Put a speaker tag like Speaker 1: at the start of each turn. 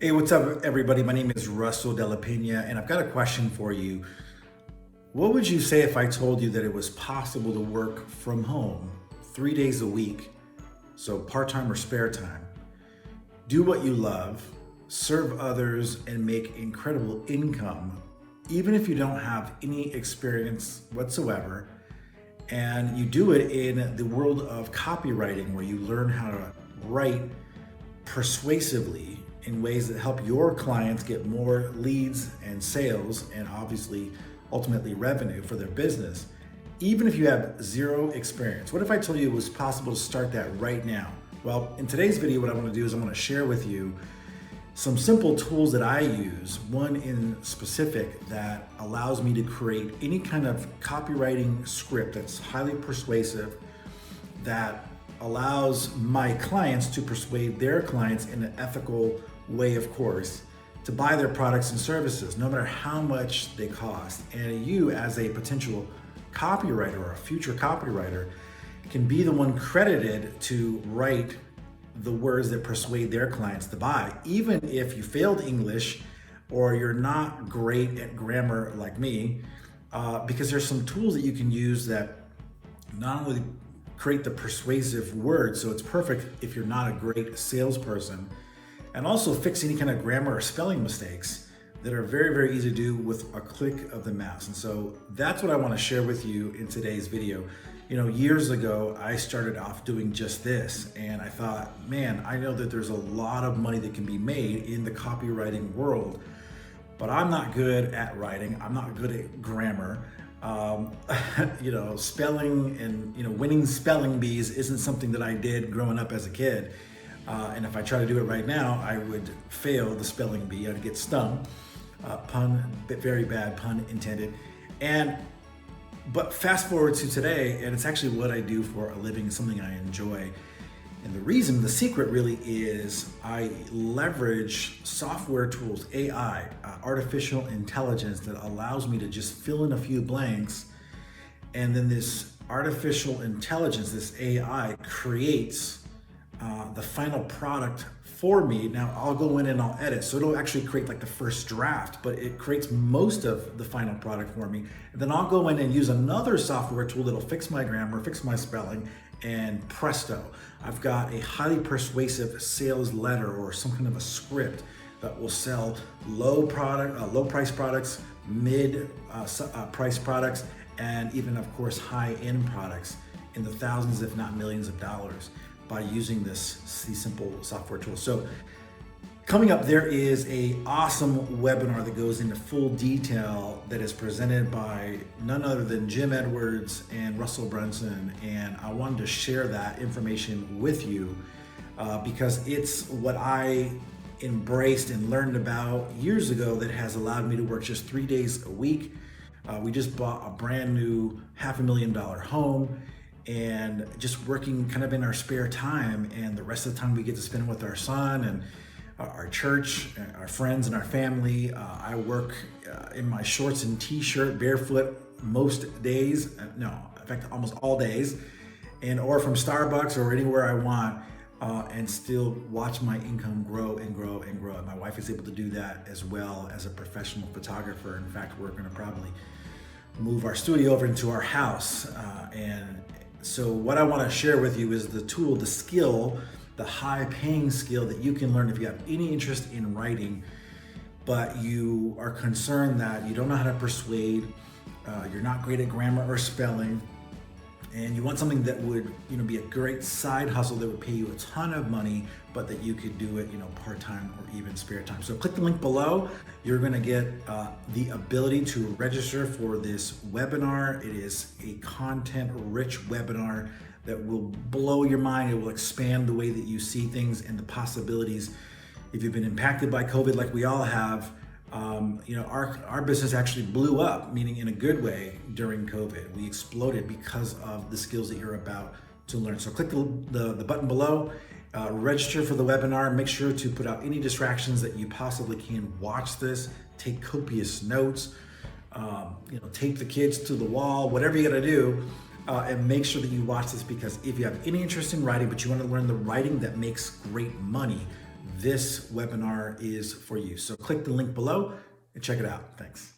Speaker 1: Hey, what's up, everybody? My name is Russell Della Pena, and I've got a question for you. What would you say if I told you that it was possible to work from home 3 days a week, so part time or spare time, do what you love, serve others, and make incredible income, even if you don't have any experience whatsoever, and you do it in the world of copywriting, where you learn how to write persuasively in ways that help your clients get more leads and sales and obviously ultimately revenue for their business, even if you have zero experience? What if I told you it was possible to start that right now? Well, in today's video, what I want to do is I want to share with you some simple tools that I use, one in specific that allows me to create any kind of copywriting script that's highly persuasive, that allows my clients to persuade their clients in an ethical way, of course, to buy their products and services, no matter how much they cost. And you, as a potential copywriter or a future copywriter, can be the one credited to write the words that persuade their clients to buy, even if you failed English or you're not great at grammar like me, because there's some tools that you can use that not only create the persuasive words, so it's perfect if you're not a great salesperson, and also fix any kind of grammar or spelling mistakes that are very, very easy to do with a click of the mouse. And so that's what I want to share with you in today's video. You know, years ago, I started off doing just this, and I thought, man, I know that there's a lot of money that can be made in the copywriting world, but I'm not good at writing. I'm not good at grammar. Spelling and, winning spelling bees isn't something that I did growing up as a kid. And if I try to do it right now, I would fail the spelling bee. I'd get stung. Very bad pun intended. But fast forward to today, and it's actually what I do for a living, something I enjoy. And the secret really is I leverage software tools, AI, artificial intelligence, that allows me to just fill in a few blanks. And then this artificial intelligence, this AI, creates the final product for me. Now I'll go in and I'll edit. So it'll actually create like the first draft, but it creates most of the final product for me. And then I'll go in and use another software tool that'll fix my grammar, fix my spelling, and presto, I've got a highly persuasive sales letter or some kind of a script that will sell low price products, mid price products, and even, of course, high-end products in the thousands, if not millions of dollars, by using these simple software tools. So coming up, there is a awesome webinar that goes into full detail that is presented by none other than Jim Edwards and Russell Brunson. And I wanted to share that information with you because it's what I embraced and learned about years ago that has allowed me to work just 3 days a week. We just bought a brand new $500,000 home, and just working kind of in our spare time, and the rest of the time we get to spend with our son and our church, our friends, and our family. I work in my shorts and t-shirt, barefoot most days. No, in fact, almost all days, or from Starbucks or anywhere I want, and still watch my income grow and grow and grow. And my wife is able to do that as well as a professional photographer. In fact, we're going to probably move our studio over into our house. So what I want to share with you is the tool, the skill, the high-paying skill that you can learn if you have any interest in writing, but you are concerned that you don't know how to persuade, you're not great at grammar or spelling, and you want something that would, be a great side hustle that would pay you a ton of money, but that you could do it, part-time or even spare time. So click the link below. You're going to get the ability to register for this webinar. It is a content-rich webinar that will blow your mind. It will expand the way that you see things and the possibilities. If you've been impacted by COVID like we all have, our business actually blew up, meaning in a good way, during COVID. We exploded because of the skills that you're about to learn. So click the button below, register for the webinar. Make sure to put out any distractions that you possibly can. Watch this, take copious notes, tape the kids to the wall, whatever you gotta do. And make sure that you watch this, because if you have any interest in writing, but you want to learn the writing that makes great money, this webinar is for you. So click the link below and check it out. Thanks.